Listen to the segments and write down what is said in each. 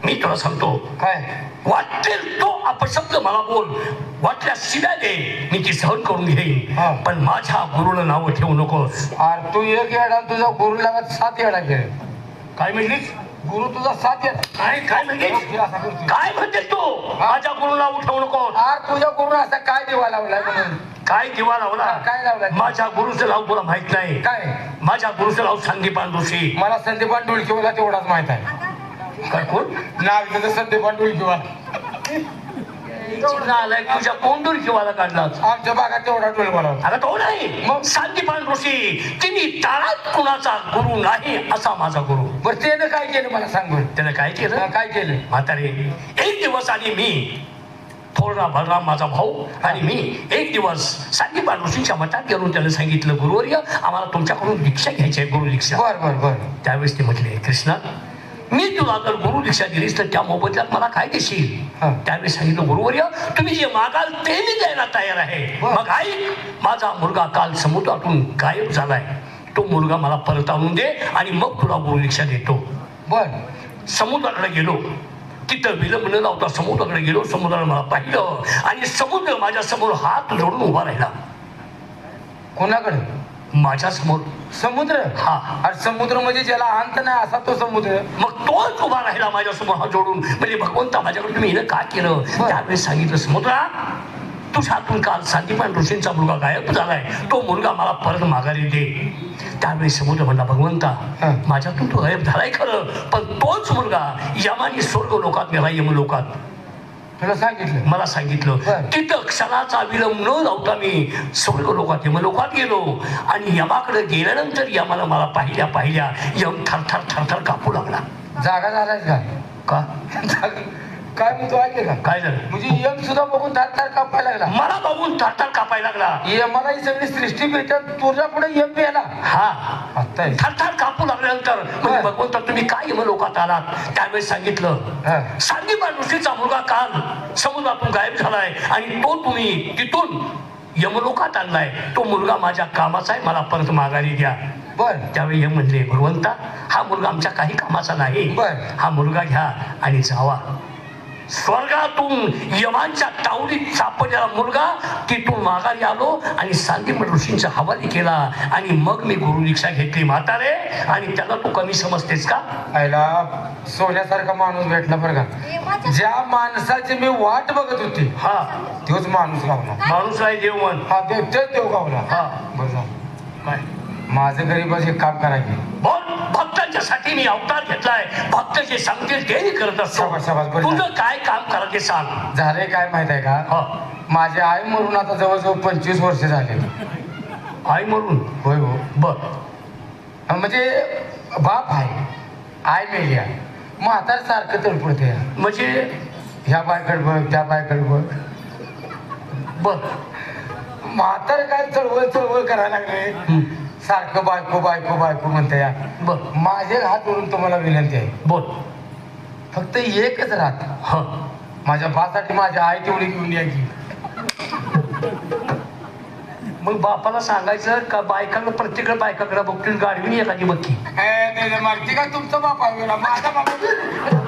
मी तुला सांगतो काय वाटेल तो अपशब्द मला बोल, वाटल्या शिव्या दे, मी ती सहन करून घेईन, पण माझ्या गुरुनं नाव ठेवू नकोस. अरे तू एक येडा तुझा गुरु लागत 7 येडा केले. काय म्हणलीस? गुरु तुझा 7 येडा. काय म्हणलीस? काय म्हणतेस तू? माझ्या गुरुनं नाव ठेवू नकोस. अरे तुझ्या गुरु असा काय दिवा लावलाय म्हणून? काय दिवा लावला? काय लावलाय? माझ्या गुरुचं नाव तुला माहित नाही. काय? माझ्या गुरुचं नाव संदीपान ऋषी. मला संदीपान डुलकीवाला तेवढाच माहित आहे. काय कोण नाव त्याचं संदीपान डुलकीवाला. आलाय तुझ्या कोंडूर किंवा काढला आमच्या भागात तेवढा डुलकीवाला होता. अगं तो नाही, मग संदीपान ऋषी. तिने ताळात कुणाचा गुरु नाही असा माझा गुरु. बरं त्यानं काय केलं मला सांग बरं. त्यानं काय केलं? काय केलं? म्हातारे एक दिवस आणि मी थोडा बलराम माझा भाऊ आणि मी एक दिवस संदीपान ऋषीच्या मठात गेलो. त्यानं सांगितलं गुरुवर्य आम्हाला तुमच्याकडून दीक्षा घ्यायची आहे, गुरु दीक्षा. बर बर बर. त्यावेळेस ते म्हटले कृष्णा मी तुला जर गुरु दीक्षा दिलीस तर त्या मोबदल्यात मला काय देशील? त्यावेळेस सांगितलं गुरुवर्य तुम्ही जे मागाल ते मी द्यायला तयार आहे. मग ऐक, माझा मुलगा काल समुद्रातून गायब झालाय, तो मुलगा मला परत आणून दे आणि मग तुला गुरु दीक्षा देतो. बर. समुद्राकडे गेलो, तिथं विलंब न लावता समुद्राकडे गेलो. समुद्राने मला पाहिलं आणि समुद्र माझ्या समोर हात जोडून उभा राहिला. कोणाकडे? माझ्या समोर. समुद्र? हा. अरे समुद्र म्हणजे ज्याला अंत नाही असा तो समुद्र. मग तोच उभा राहिला माझ्या समोर हात जोडून. म्हणजे भगवंता माझ्याकडे तुम्ही हिनं का केलं? त्यावेळेस सांगितलं समुद्रा तुझ्या हातून काल संदीपान ऋषींचा मुलगा गायब झालाय, तो मुलगा मला परत माघारी दे. त्यावेळेस समुद्र म्हणला भगवंता माझ्यातून तो गायब झालाय खरं, पण तोच मुलगा यमानी स्वर्ग लोकात गेला. यमलोकात तुला सांगितलं? मला सांगितलं. तिथं क्षणाचा विलंब न लावता मी स्वर्ग लोकात यमलोकात गेलो आणि यमाकडे गेल्यानंतर यमानं मला पाहिल्या पाहिल्या यम थरथर थरथर कापू लागला. जागा झालाय का? काय म्हणतो ऐकले का? काय झालं? म्हणजे यम सुद्धा बघून थरथर कापायला लागला. मला बघून थरथर कापायला लागला. मला ही सगळी सृष्टी भेटत तुझ्या पुढे यम गेला. हा थरथर कापू लागल्यानंतर म्हणजे भगवंता तुम्ही काय यमलोकात आलात? त्यावेळेस सांगितलं संदीपान ऋषीचा मुलगा काल समुद्रातून गायब झालाय आणि तो तुम्ही तिथून यमलोकात आणलाय. तो मुलगा माझ्या कामाचा आहे, मला परत माघारी द्या. बर. त्यावेळी यम म्हणले भगवंता हा मुलगा आमच्या काही कामाचा नाही, हा मुलगा घ्या आणि जावा. स्वर्गातून यमांच्या तावडीत सापडलेला मुलगा तिथून माघारी आलो आणि संदीपान ऋषींचा हवाली केला आणि मग मी गुरु दीक्षा घेतली. म्हातारे आणि त्याला तू कमी समजतेस का? आयला सोन्यासारखा माणूस भेटला बरं का. ज्या माणसाची मी वाट बघत होती हा तोच माणूस गावला. माणूस आहे देव म्हण. हा देव गावला. हा बरं झालं. काय माझं गरीबाचे काम करायचे. बोल भक्तांच्यासाठी मी अवतार घेतलाय. भक्त जे सांगतील ते मी करत असतो. तुझं काय काम करायचे सांग. झालंय काय माहित आहे का? माझी आई मरून आता जवळजवळ 25 वर्ष झाले. आई मरून? होय हो. बर. म्हणजे बाप आहे, आई मेली आहे, म्हातार सारखं तडपडते. म्हणजे ह्या बायकडे बघ त्या बायकडे बघ. बर. म्हातार काय चळवळ करायला लागले. सारखं बायको बायको बायको म्हणते या. बर. माझे हात धरून तुम्हाला विनंती आहे. बोल. फक्त एकच राहत. माझ्या बासाठी माझी आई तेवढी घेऊन यायची. मग बापाला सांगायचं का बायकांना प्रत्येक बायकाकडे बघतील गाडवी एखादी बघी मारती का तुमचा बाप आहे? माझा बाप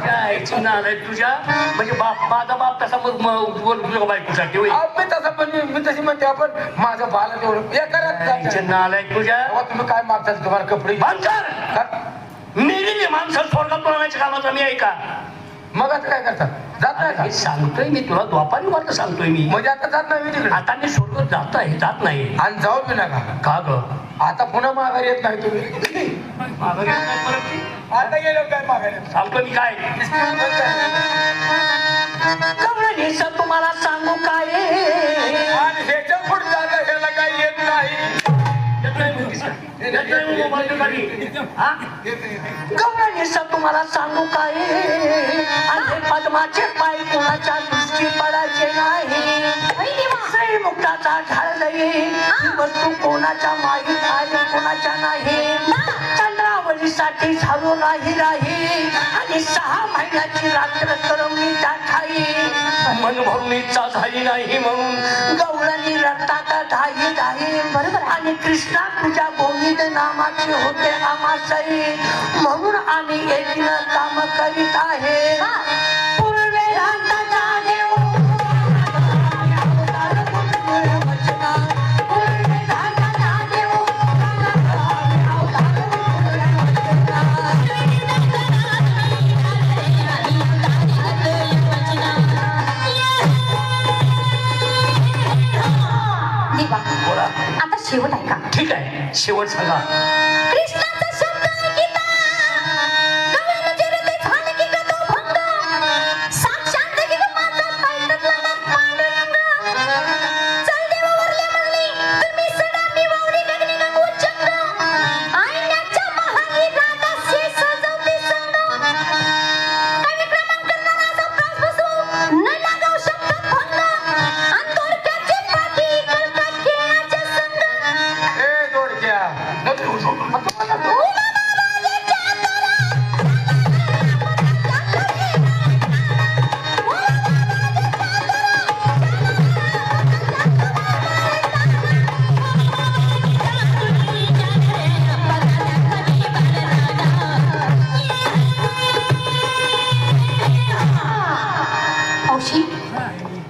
काय आलाय तुझ्या म्हणजे बाप माझा बाप तसा तुझ्या बायकोसाठी मी तसा पण मी तशी म्हणते आपण माझं बाला तेवढं आलाय तुझ्या. तुम्ही काय मागता? तुम्हाला कपडे मेलेली माणसं स्वर्गात बनवायच्या कामाचा मी आहे का? मग आता काय करतात? जात नाही का? सांगतोय मी तुला द्वापारी वाटत सांगतोय मी. म्हणजे आता जात नाही तिकडे? आता मी स्वर्गात जात आहे, जात नाही. आणि जाऊ बी नका. का ग? आता पुन्हा माघारी येत नाही तुम्ही. माघारी येत नाही परत? आता गेलो काय माघारी? सांगतो मी काय तुम्हाला सांगू काय आणि ह्याच्या पुढे जाता ह्याला काही येत नाही. तुम्हाला सांगू काय आणि पद्माचे पाय कोणाच्या दृष्टी पडायचे नाही. मुक्ताचा झाड जाईल वस्तू कोणाच्या माहीत आहे कोणाच्या नाही. चंद्रावलीसाठी झालो राही राही आणि 6 महिन्याची रात्र करमणीच्या ठाई. मन भरून इच्छा झाली नाही म्हणून गवळणी रक्ताचा धाई धाई. बरोबर. आणि कृष्णा तुझ्या गोविंद नामाचे होते आमाशई म्हणून आम्ही एकीनं काम करीत आहे. शेवट ऐका. ठीक आहे, शेवट सांगा. कृष्णाचा शब्द ऐकिता गगन चिरते झाले की गतो भंग. साक्षात की ग माझा पायतला मग पांडुरंग. चल देव वरले म्हणली तुम्ही सडा मी वावरी गगनी गंगू चंग. आईण्याच्या महागी राधाशी सजवते संग. काही क्रमांक करणारा प्रास बसू न लागाव शब्द भंग. अंतोरक्याची पाठी करतात खेळाच्या संग. ए दोडक्या औषी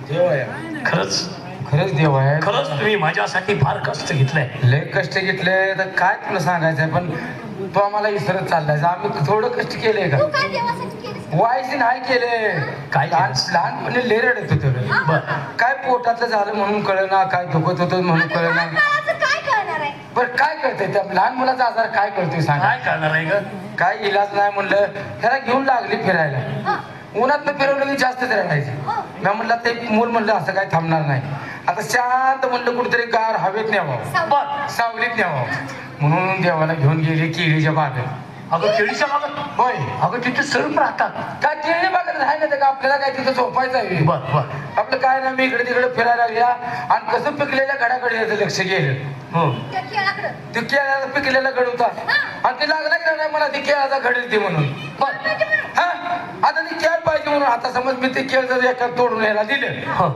देव आहे. खरंच खरंच देव आहे. खरंच तुम्ही माझ्यासाठी फार कष्ट घेतलंय. लय कष्ट घेतले तर काय तुला सांगायचंय, पण तू आम्हाला विसरत चाललाय. आम्ही थोडं कष्ट केले का? तू काय देवासाठी केलीस? वायचे नाही केले. काय लहान केलं? लहानपणी लय रडत होतं. बर काय पोटातलं झालं म्हणून कळना, काय दुखत होतं म्हणून आता कळना. लहान बाळाचं काय करणार आहे? बरं काय कळतंय त्या लहान मुलाचा आजार काय कळतोय सांगा. काय करणार आहे ग? काय इलाज नाही म्हणलं, ह्याला घेऊन लागली फिरायला. हं. उन्हात फिरवलं की जास्तच रडायचं. मी म्हणलं ते मूल म्हणलं असं काय थांबणार नाही. आता शांत म्हणलं कुठेतरी गार हवेत न्यावं, बर सावलीत न्यावं म्हणून देवाला घेऊन गेले केळीच्या बागेत. अगं केळीच्या बागत? होय. अगं तिथे सर्प राहतात. काय केळी बागेत राहायला का आपल्याला काय तिथं झोपायचं आहे. बर बर आपलं काय ना मी इकडे तिकडे फिरायला लागल्या आणि कसं पिकलेल्या घडाकडे याचं लक्ष गेलं. हो त्या खेळाकडं. ते केळ्याचा पिकलेला घड होता आणि ते लागला की नाही मला ते केळाचा घडेल ते म्हणून. बर हा आता ते केळ पाहिजे म्हणून आता समज मी ते केळ जर एका तोडून यायला दिलं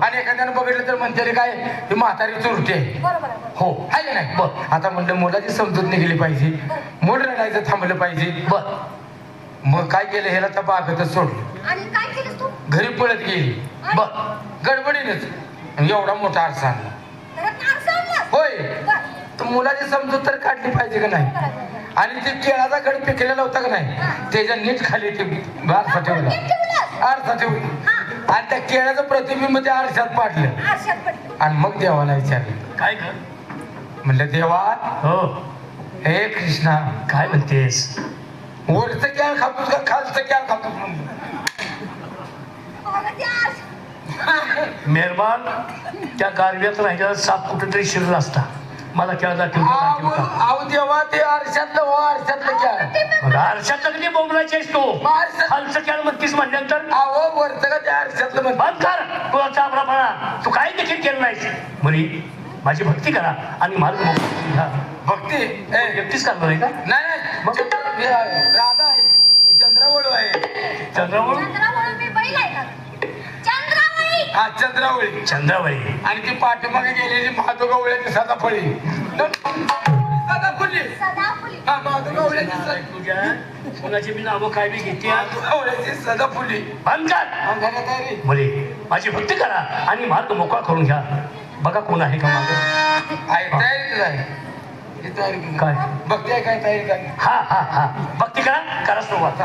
आणि एखाद्यानं बघितलं तर म्हणते काय ही म्हातारी चुरटे बरोबर आहे, बरोबर. हो आहे की नाही. आता म्हणलं मुलाची समजूत निघली पाहिजे, मूल रडायचं थांबलं पाहिजे. बर मग काय केलं ह्याला तर बागेतच सोडलं, आणि काय केलंस तू? घरी पळत गेली बर गडबडीनच. आणि एवढा मोठा आरसा आणला. घरात नारळ आणलास? होय. बर. तर मुलाची समजूत तर काढली पाहिजे का नाही. आणि ते केळाचा घड पिकलेला होता का नाही त्याच्या नीट खाली ते आरसा ठेवला, नीट ठेवलंस? आरसा ठेवला आणि त्या केळाचं प्रतिबिंब त्या आरशात पाडलं. आरशात पडलं. आणि मग देवाला विचारलं, काय कर? म्हणलं देवा हो हे कृष्णा काय म्हणतेस? वरचं कॅन खातोस का खालचं कॅन खातोस म्हणलं. अगं, ते आरशा. मेहरबान त्या गारव्यात राहिलेला साप कुठेतरी शिरला असता. मला केळा आव देवा ते आरशातलं हो आरशातलं कॅन. आरशात कधी बोंबलायचेस तू? आरशात खालचं केळ म्हणतीस म्हणल्यानंतर आव वरचं का त्या आरशातलं म्हणतो. बंद कर तुला चापरापणा. तू काही देखील केलं नाहीस. म्हणे माझी भक्ती करा आणि मार्ग मोकळा घ्या. भक्ती व्यक्तीच करणार आहे का? नाही मग? हे राधा आहे, हे चंद्रावळू आहे. चंद्रावळी? चंद्रावळी मी बैल आहे का? चंद्रावळी. हा चंद्रावळी. चंद्रावळी आणि ती पाठीमागे गेलेली महादोगवळ्याची सदाफळी. सदाफुली. सदाफुली. हा महादोगवळ्याची तुझ्या कोणाची बी नावं काय बी घेते? महादोगवळ्याची सदाफुली. बंद कर. अंधारा तयारी. म्हणे माझी भक्ती करा आणि मार्ग मोकळा करून घ्या. बघा कोण आहे का मार्ग? आहे तयारीच आहे. ही तयारी केली. काय? भक्ती आहे काय तयारी काय? हा हा हा भक्ती करा सुरुवात.